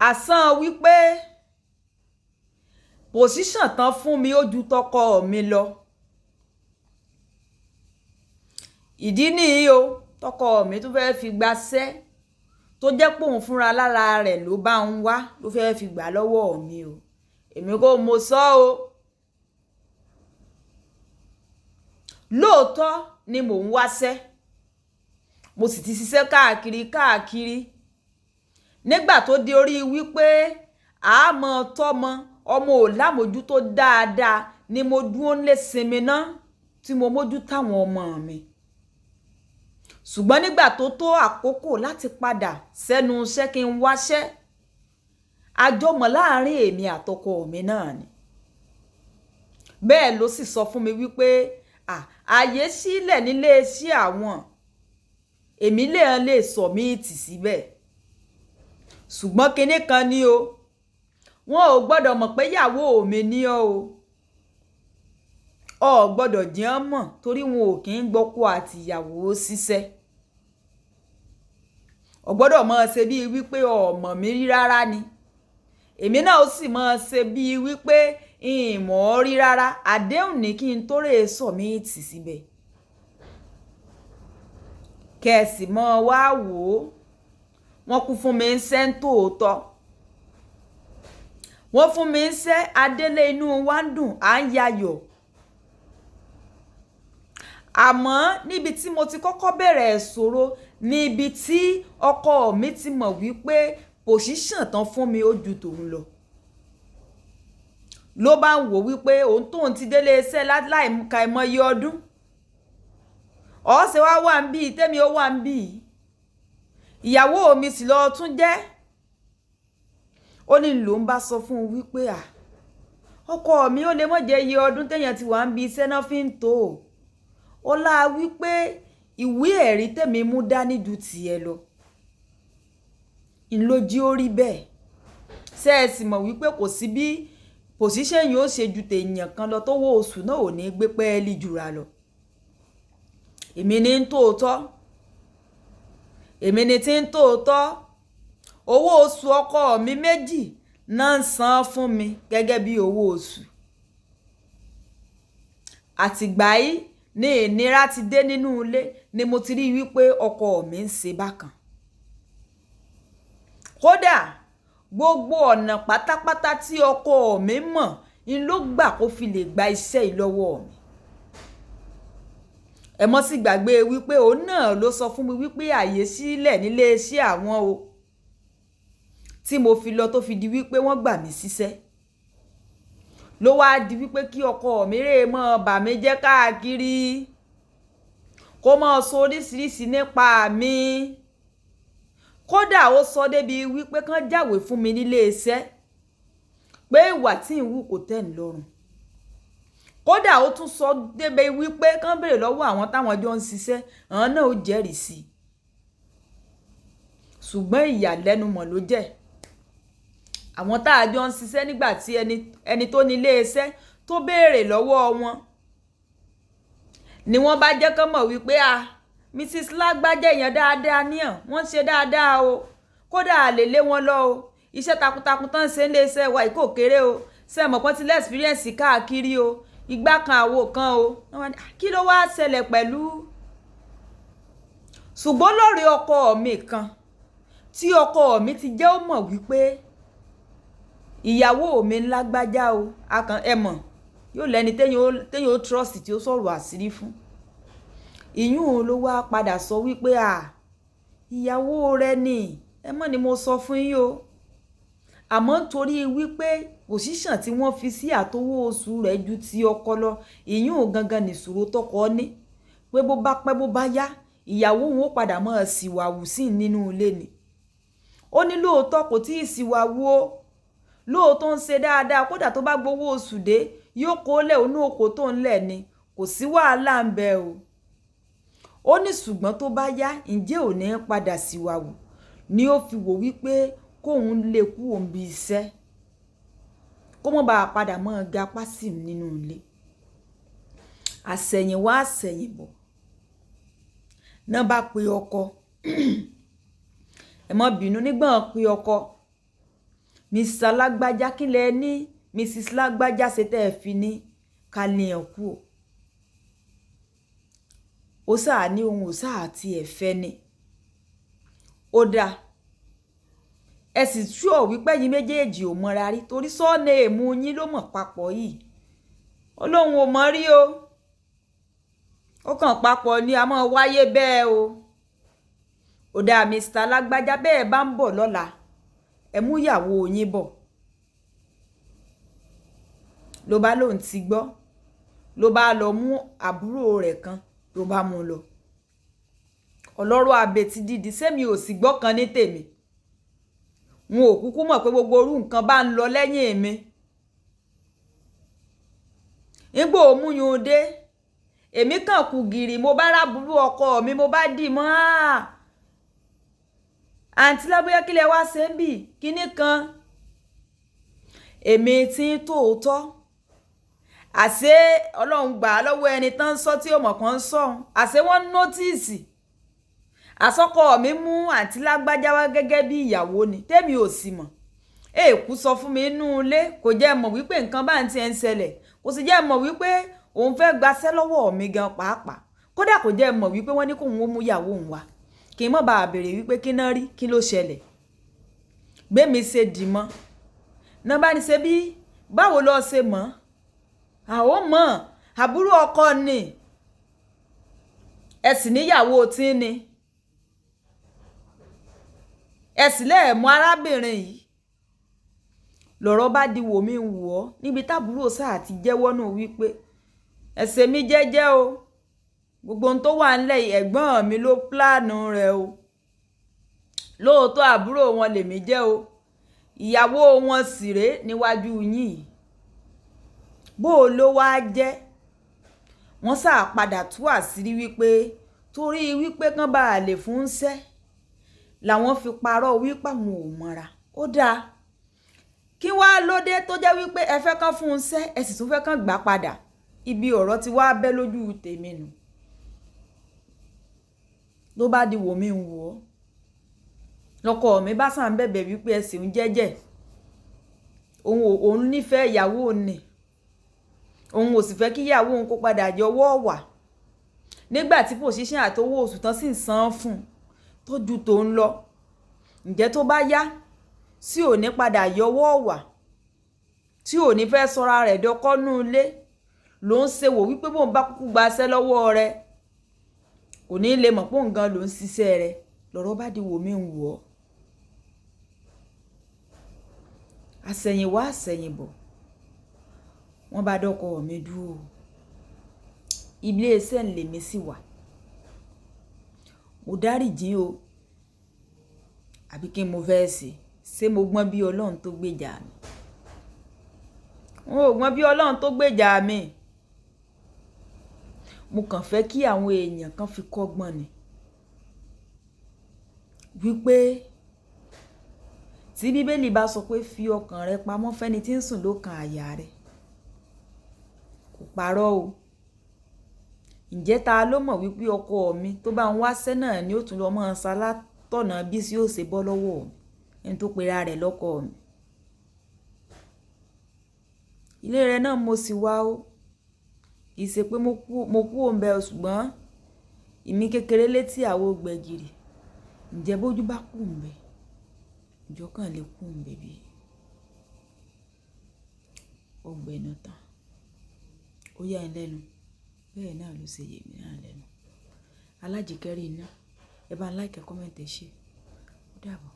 àsán wípé pòsíṣàn tán fún mi ó ju tọkọ mi lọ. ìdí nìyí o tọkọ mi tún fẹ́ẹ́ fi gbaṣẹ́ tó jẹ́ pé òun fúnra lára rẹ̀ ló bá ń wá ló fẹ́ẹ́ fi gbà lọ́wọ́ mi o. èmi kò mọ sọ o. lóòótọ́ ni mò ń wáṣẹ́ mo sì ti ṣiṣẹ́ káàkiri nígbà tó di orí wípé àmọ́ tọ́mọ ọmọ ò lámójútó dáadáa ni mo dúró lé sinmi náà tí mo mójú táwọn ọmọ mi. ṣùgbọ́n nígbà tó tó àkókò láti padà sẹ́nu iṣẹ́ kí n wáṣẹ́ àjọmọ̀ láàrin èmi àtọkọ mi náà ni. bẹ́ẹ̀ ló sì sọ fún mi wípé ààyè sílẹ̀ nílé iṣẹ́ àwọn èmi lè sọ mí tì síbẹ̀. ṣùgbọ́n kinní kan ni o wọn ò gbọ́dọ̀ mọ̀ pé ìyàwó mi ní ọ gbọ́dọ̀ jẹ́ ọ́n mọ̀ torí wọn ò kí ń gbọ́kọ àtìyàwó ṣiṣẹ́. ọ gbọ́dọ̀ máa ṣe bíi wípé ọmọ mi rí rárá ni èmi náà ó sì máa ṣe bíi wípé ìmọ̀ rí rárá àdéhùn ní kí n tó rè sọ mí tì síbẹ̀. kẹ̀sì mọ́ wá wò ó wọ́n kú fún mi ń ṣẹ́ ń tòótọ́ wọ́n fún mi ń ṣẹ́ adélé inú wa ń dùn à ń yayọ̀. àmọ́ níbi tí mo ti kọ́kọ́ bẹ̀rẹ̀ ìṣòro níbi tí ọkọ mi ti mọ̀ wípé pòṣíṣàn tán fún mi ó ju tòun lọ. ló bá ń wò wípé òun tóun ti délé iṣẹ́ láìka ìmọye ọdún ọ̀ọ́sẹ̀ wá ń bí tẹ́mi ó wà ń bí ìyàwó mi sì lọ tún jẹ́. ó ní ló ń bá sọ fún un wípé ọkọ mi ó lè mọ̀ jẹ́ iye ọdún téèyàn ti wà ń bí iṣẹ́ náà fi ń tó ó láa wípé ìwé ẹ̀rí tèmi mú dání ju tiẹ̀ lọ ìlójí ó rí bẹ́ẹ̀ ṣe é sì mọ̀ wípé kò sí bí pòṣíṣẹ́ yìí ó ṣe ju tèèyàn kan lọ tó wó oṣù náà ò ní gbé pẹ́ẹ́lí jura lọ. èmi ní ń tòótọ́ èmi ní tí ń tòótọ́ owó oṣù ọkọ mi méjì náà ń san fún mi gẹ́gẹ́ bí owó oṣù. àtìgbà yìí ní ìnira ti dé nínú ilé ni mo ti rí wípé ọkọ mi ń ṣe bákan. kódà gbogbo ọ̀nà pátápátá tí ọkọ mi mọ̀ ń ló gbà kó fi lè gba iṣẹ́ yìí lọ́wọ́ mi. ẹ mọ́ sí gbàgbé wípé òun náà ló sọ fún mi wípé ààyè sílẹ̀ nílé iṣẹ́ àwọn o tí mo fi lọ tó fi di wípé wọ́n gbà mí síṣẹ́. ló wáá di wípé kí ọkọ mi rè mọ́ bà mí jẹ́ káàkiri kó mọ́ sọ oríṣiríṣi nípa mi. kódà ó sọ débi wípé kán jáwèé fún mi nílé iṣẹ́ pé ìwà tí ń wù kò tẹ́ ń lọ́rùn. kódà ó tún sọ débi wípé kán béèrè lọ́wọ́ àwọn táwọn jọ ń ṣiṣẹ́ àwọn náà ó jẹ́rìí sí i. ṣùgbọ́n ìyàlẹ́nu mọ̀ ló jẹ́ àwọn tá a jọ ń ṣiṣẹ́ nígbà tí ẹni tó ní ilé iṣẹ́ tó béèrè lọ́wọ́ wọn ni wọ́n bá jẹ́ kán mọ̀ wípé Mrs. lágbájá èèyàn dáadáa níyàn wọ́n ṣe dáadáa o kódà a lè lé wọn lọ o iṣẹ́ takuntakun tán ṣe ń lé iṣẹ́ wa ìkó kéré o ṣe mọ̀ pọ́n ti lé experience káàkiri o ìgbà kan àwo kan o kí ló wáá ṣẹlẹ̀ pẹ̀lú. ṣùgbọ́n lórí ọkọ mi kan tí ọkọ mi ti jẹ́ ó mọ̀ wípé ìyàwó mi lágbájá o ẹ mọ̀ yóò lẹ́ni téyàn ó trust tí ó sọ̀rọ̀ àṣírí fún. ìyún ló wá padà sọ wípé ìyàwó rẹ ni ẹ mọ̀ ni mo sọ fún yín o àmọ́ nítorí wípé òṣìṣàn tí wọ́n fi sí àtowó oṣù rẹ̀ ju ti ọkọ lọ ìyún gangan nìṣòro tọkọ ní pé bó bá pẹ́ bó bá yá ìyàwó òun ó padà mọ́ síwàwù sí nínú ilé ni. ó ní lóòótọ́ kò tí ì síwàwù o lóòótọ́ ń ṣe dáadáa kódà tó bá gbowó oṣù dé yóò kó lẹ̀ onú oko tó ń lẹ̀ ni kò sí wàhálà ń bẹ o. ó ní ṣùgbọ́n tó bá yá ǹjẹ́ ò ní padà síwàwù ni ó fi wò wípé kóun lè kú òun bí iṣẹ́ kó mọ́ bá a padà mọ́ ga pásì nínú ilé. àṣẹ̀yìnwá àṣẹ̀yìnbọ̀ náà bá pe ọkọ ẹ má bínú nígbà pe ọkọ Mr. Lágbájá kí lẹ ní Mrs. Lágbájá ṣe tẹ́ ẹ fi ní ká lè ẹ̀ kú o. Ó sáà ní ohun ò sáà ti ẹ̀fẹ́ ni. Ó dáa. Ẹ sì ṣúọ̀ wípé yín méjèèjì ò mọ́ra rí torí sọ́ọ̀nà èmú yín ló mọ̀ papọ̀ yìí. Ọlọ́run ò mọ̀ rí o. Ó kàn papọ̀ ni a máa wáyé bẹ́ẹ̀ o. Ó dáa Mr. Lágbájá bẹ́ẹ̀ bá ń bọ̀ lọ́la. Ẹ mú ìyàwó yín bọ̀. Ló bá lóun ti gbọ́. Ló bá lọ mú àbúrò rẹ̀ kan ló bá mú lọ. Ọlọ́rọ̀ àbètí dídì sẹ́mi ò sì gbọ́ kan ní tèmi. Wọn ò kúkú mọ̀ pé gbogbo orú nǹkan bá ń lọ lẹ́yìn mi. Nígbà òmúyun dé, èmi kàn kù gìrì mo bá rábùrú ọkọ mi mo bá dì mọ́ àǹtí Lábóyá kí lẹ wá ṣe ń bì kíní kan. Èmi tí ń tòótọ́. Àṣé Ọlọ́run gbà á lọ́wọ́ ẹni tán sọ tí ó mọ̀ kan ń sọ. Àṣé wọ́n nọ́tìsì. Àsọkọ mi mú àǹtí Lágbájá wá gẹ́gẹ́ bí ìyàwó ni tèmi ò sì mọ̀. Èkú sọ fún mi inú ilé kò jẹ́ mọ̀ wípé nǹkan bá ń ti ń ṣẹlẹ̀. Kò sì jẹ́ mọ̀ wípé òun fẹ́ gbaṣẹ́ lọ́wọ́ mi gan pàápàá. Kódà kò jẹ́ mọ̀ wípé wọ́n ní kóun ó mú ìyàwó òun wá. Kì í mọ̀ bá a béèrè wípé kí náà rí kí ló ṣẹlẹ̀. Gbémi ṣe dì mọ́. Náà bá ní ṣe bí báwo lọ ṣe mọ̀. Àwọn mọ̀ àbúrò ọkọ ni. Ẹ sì níyàwó tí ni. Ẹ sì lẹ́ẹ̀mú arábìnrin yìí. Lọ̀rọ̀ bá di wò mí wò ọ́ níbi tábúrò sáà ti jẹ́wọ́ náà wípé ẹ ṣe mí jẹ́jẹ́ o. Gbogbo ohun tó wà ńlẹ̀ ẹ̀gbọ́n mi ló pláànù rẹ̀ o. Lóòótọ́ àbúrò wọn lèmi jẹ́ o. Ìyàwó wọn sì rèé níwájú yín. Bó ló wá jẹ́. Wọ́n sáà padà tú àṣírí wípé torí wípé kán bá lè fún ṣẹ́ làwọn fi parọ́ wípé àwọn ò mọ́ra. Ó dáa. Kí wá lóde tó jẹ́ wípé ẹ fẹ́ kán fún ṣẹ́ ẹ sì tún fẹ́ kán gbà padà. Ibi ọ̀rọ̀ ti wá bẹ́ lójú tèmi nù. Ló bá di wò mí wò ọ́. Lọ́kọ mi bá sàn bẹ̀bẹ̀ wípé ẹ sì ń jẹ́jẹ́. Òun nífẹ̀ẹ́ ìyàwó ni. Òun ò sì fẹ́ kí ìyàwó òun kó padà yọwọ́ wà. Nígbà tí position àtowó oṣù tán sì ń san fún un tó ju tó ń lọ. Ǹjẹ́ tó bá yá sí ò ní padà yọwọ́ wà. Tí ò ní fẹ́ sọra rẹ̀ dọkọ́nú ilé. Ló ń ṣe wò wípé bóun bá kúkú gbaṣẹ́ lọ́wọ́ rẹ̀. Kò ní lè mọ̀ pé òun gan ló ń ṣiṣẹ́ rẹ̀. Lọ̀rọ̀ bá di wò mí wò ọ́. Àsẹ̀yìnwá àsẹ̀yìnbọ̀. Wọ́n bá dọ́kọ mi dúró. Ilé iṣẹ́ ń lè mi sì wà. Mo dáríjì o. Àbí kí n mo fẹ́ ṣe. Ṣé mo gbọ́n bí Ọlọ́run tó gbèjà mi? Wọn ò gbọ́n bí Ọlọ́run tó gbèjà mi. Mo kàn fẹ́ kí àwọn èèyàn kan fi kọ́gbọ́n ni. Wípé tí Bíbélì bá sọ pé fi ọkàn rẹ pamọ́ fẹ́ni tí ń sùn lókàn àyà rẹ̀. Kò parọ́ o. Ǹjẹ́ ta ló mọ̀ wípé ọkọ mi tó bá ń wáṣẹ́ náà ni ó tún lọ mọ́ ṣalátọ̀nà bí sí ó ṣe bọ́ lọ́wọ́ mi. Ẹni tó pera rẹ̀ lọ́kọ mi. Ilé rẹ̀ náà mo sì wá o. Kì í ṣe pé mo kú òǹbẹ ṣùgbọ́n ìmí kékeré létí àwo gbẹ̀gìrì. Ǹjẹ́ bójú bá kú òǹbẹ. Ìjọ kan lè kú òǹbẹ bí. Ọgbẹ̀nù tán. Ó yà ń lẹ́nu. Bẹ́ẹ̀ náà ló ṣe yèmí náà lẹ́nu. Alájìkẹ́rì iná. Ẹ bá ń like, comment, share. Ó dàbọ̀.